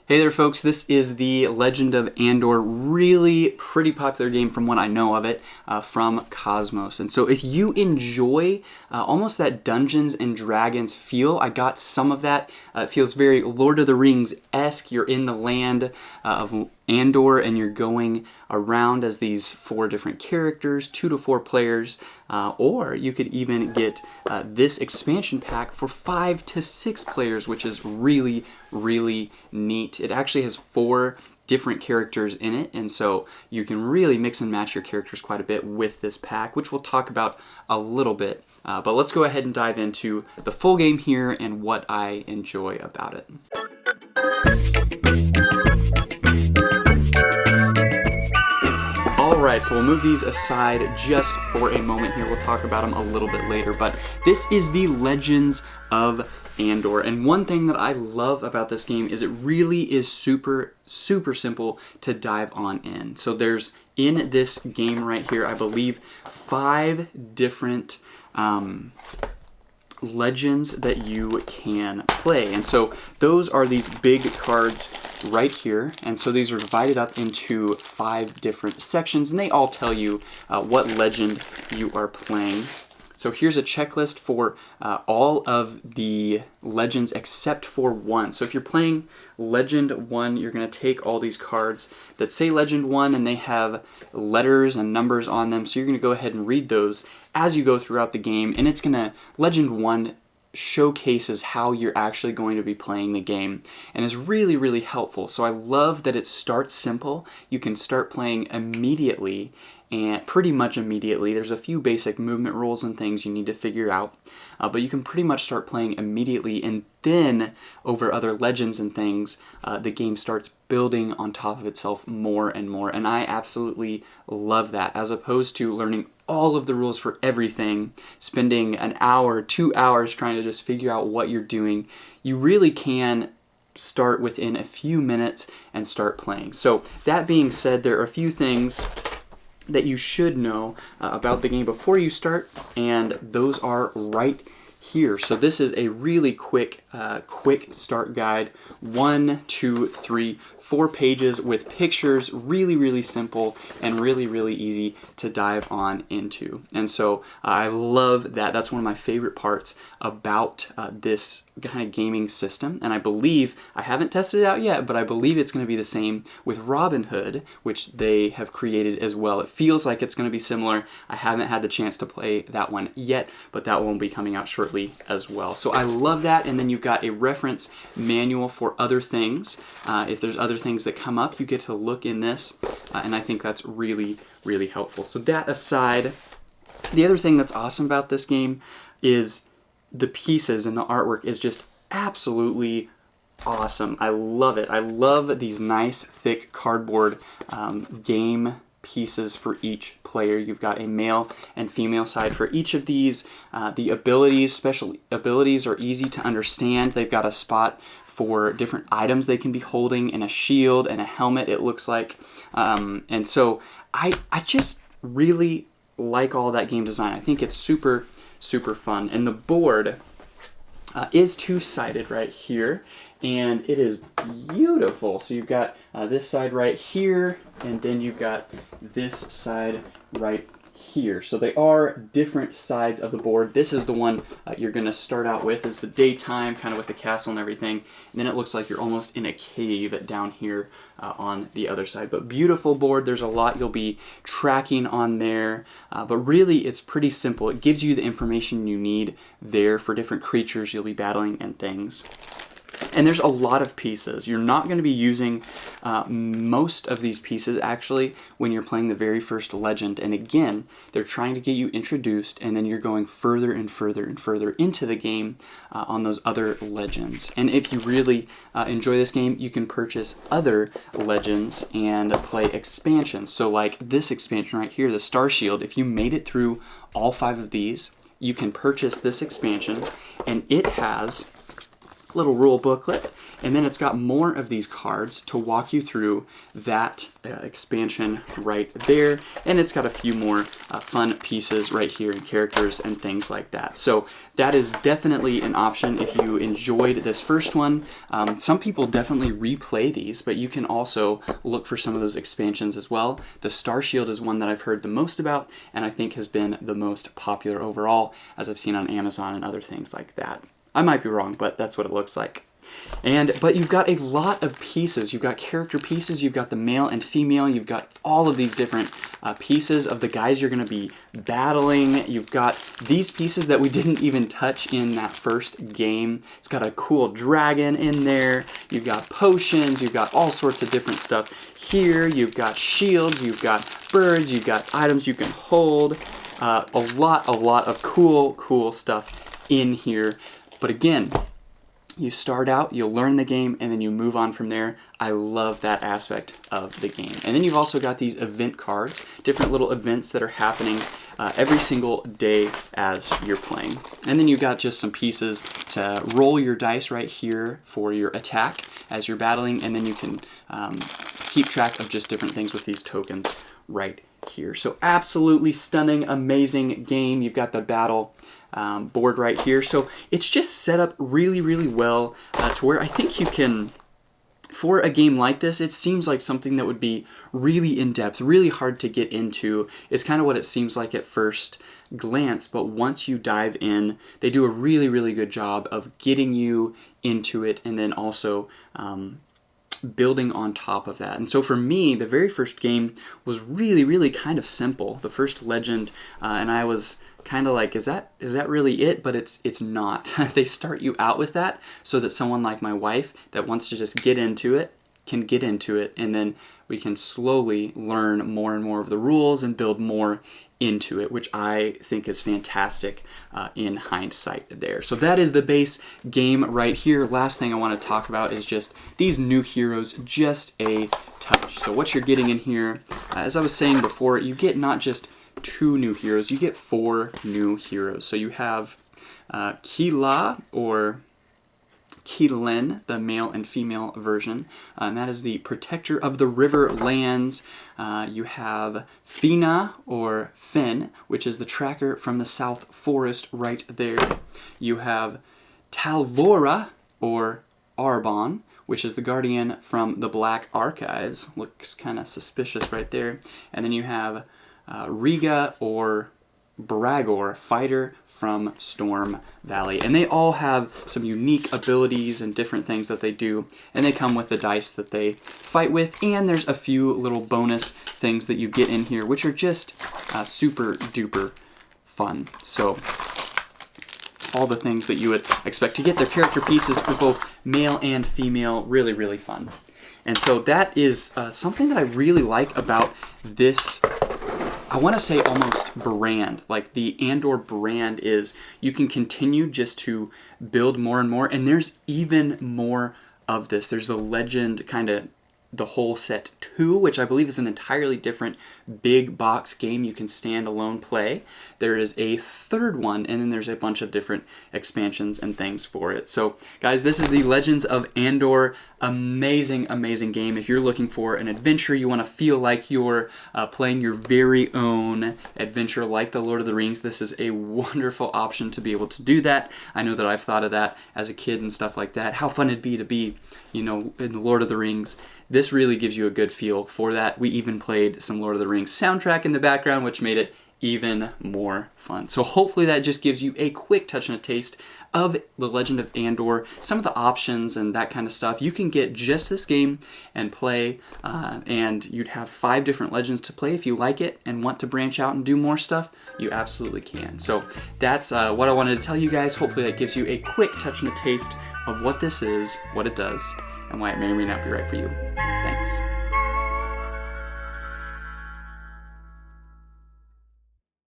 Hey there folks, this is the Legend of Andor, really pretty popular game from what I know of it, from Cosmos. And so if you enjoy almost that Dungeons and Dragons feel, I got some of that. It feels very Lord of the Rings-esque. You're in the land of Andor and you're going around as these 4 different characters, 2 to 4 players, or you could even get this expansion pack for 5 to 6 players, which is really, really neat. It actually has 4 different characters in it, and so you can really mix and match your characters quite a bit with this pack, which we'll talk about a little bit. But let's go ahead and dive into the full game here and what I enjoy about it. Alright, so we'll move these aside just for a moment here. We'll talk about them a little bit later, but this is the Legends of Andor, and one thing that I love about this game is it really is super simple to dive on in. So there's, in this game right here, I believe 5 different legends that you can play, and so those are these big cards right here, and so these are divided up into 5 different sections, and they all tell you what legend you are playing. So here's a checklist for all of the legends except for 1. So if you're playing Legend 1, you're going to take all these cards that say Legend 1 and they have letters and numbers on them. So you're going to go ahead and read those as you go throughout the game, and it's going to, Legend 1 showcases how you're actually going to be playing the game and is really helpful. So I love that it starts simple. You can start playing immediately, and pretty much immediately. There's a few basic movement rules and things you need to figure out, but you can pretty much start playing immediately, and then over other legends and things, the game starts building on top of itself more and more, and I absolutely love that, as opposed to learning all of the rules for everything, spending an hour, 2 hours trying to just figure out what you're doing. You really can start within a few minutes and start playing. So that being said, there are a few things that you should know about the game before you start, and those are right here. So this is a really quick start guide. 1, 2, 3, 4 pages with pictures, really simple and really easy to dive on into. And so I love that. That's one of my favorite parts about this kind of gaming system, and I believe, I haven't tested it out yet, but I believe it's going to be the same with Robinhood, which they have created as well. It feels like it's going to be similar. I haven't had the chance to play that one yet, but that one will be coming out shortly as well. So I love that, and then you've got a reference manual for other things. If there's other things that come up, you get to look in this, and I think that's really helpful. So that aside, the other thing that's awesome about this game is the pieces, and the artwork is just absolutely awesome. I love it. I love these nice thick cardboard game pieces for each player. You've got a male and female side for each of these. The abilities, special abilities, are easy to understand. They've got a spot for different items they can be holding, and a shield and a helmet, it looks like. And so I just really like all that game design. I think it's super fun. And the board is 2-sided right here, and it is beautiful. So you've got this side right here, and then you've got this side right here. So they are different sides of the board. This is the one you're going to start out with, is the daytime, kind of with the castle and everything. And then it looks like you're almost in a cave down here on the other side. But beautiful board. There's a lot you'll be tracking on there. But really, it's pretty simple. It gives you the information you need there for different creatures you'll be battling and things. And there's a lot of pieces. You're not going to be using most of these pieces actually when you're playing the very first legend. And again, they're trying to get you introduced, and then you're going further and further into the game on those other legends. And if you really enjoy this game, you can purchase other legends and play expansions. So like this expansion right here, the Star Shield, if you made it through all 5 of these, you can purchase this expansion, and it has little rule booklet, and then it's got more of these cards to walk you through that expansion right there, and it's got a few more fun pieces right here and characters and things like that. So that is definitely an option if you enjoyed this first one. Some people definitely replay these, but you can also look for some of those expansions as well. The Star Shield is one that I've heard the most about, and I think has been the most popular overall, as I've seen on Amazon and other things like that. I might be wrong, but that's what it looks like. But you've got a lot of pieces. You've got character pieces, you've got the male and female, you've got all of these different pieces of the guys you're going to be battling. You've got these pieces that we didn't even touch in that first game. It's got a cool dragon in there. You've got potions, you've got all sorts of different stuff here. You've got shields, you've got birds, you've got items you can hold. A lot of cool stuff in here. But again, you start out, you'll learn the game, and then you move on from there. I love that aspect of the game. And then you've also got these event cards, different little events that are happening every single day as you're playing. And then you've got just some pieces to roll your dice right here for your attack as you're battling, and then you can keep track of just different things with these tokens right here. So absolutely stunning, amazing game. You've got the battle board right here. So it's just set up really well to where I think you can, for a game like this, it seems like something that would be really in-depth, really hard to get into, is kind of what it seems like at first glance. But once you dive in, they do a really good job of getting you into it, and then also building on top of that. And so for me, the very first game was really kind of simple. The first Legend, and I was kind of like, is that really it? But it's not. They start you out with that so that someone like my wife that wants to just get into it can get into it, and then we can slowly learn more and more of the rules and build more into it, which I think is fantastic in hindsight there. So that is the base game right here. Last thing I want to talk about is just these new heroes, just a touch. So what you're getting in here, as I was saying before, you get not just 2 new heroes, you get 4 new heroes. So you have Kila, or Keelan, the male and female version, and that is the protector of the river lands. You have Fina, or Finn, which is the tracker from the South Forest right there. You have Talvora, or Arbon, which is the guardian from the Black Archives. Looks kind of suspicious right there. And then you have Riga, or Bragor, fighter from Storm Valley. And they all have some unique abilities and different things that they do, and they come with the dice that they fight with, and there's a few little bonus things that you get in here which are just super duper fun. So all the things that you would expect to get. Their character pieces for both male and female, really fun. And so that is something that I really like about this, I want to say almost brand. Like the Andor brand is, you can continue just to build more and more, and there's even more of this. There's the Legend kind of the whole set 2, which I believe is an entirely different big box game you can stand alone play. There is a 3rd one, and then there's a bunch of different expansions and things for it. So guys, this is the Legends of Andor. Amazing game. If you're looking for an adventure, you want to feel like you're playing your very own adventure like the Lord of the Rings, this is a wonderful option to be able to do that. I know that I've thought of that as a kid and stuff like that, how fun it'd be to be, you know, in the Lord of the Rings. This really gives you a good feel for that. We even played some Lord of the Rings soundtrack in the background, which made it even more fun. So hopefully that just gives you a quick touch and a taste of The Legend of Andor, some of the options and that kind of stuff. You can get just this game and play, and you'd have 5 different legends to play. If you like it and want to branch out and do more stuff, you absolutely can. So that's what I wanted to tell you guys. Hopefully that gives you a quick touch and a taste of what this is, what it does, and why it may or may not be right for you. Thanks.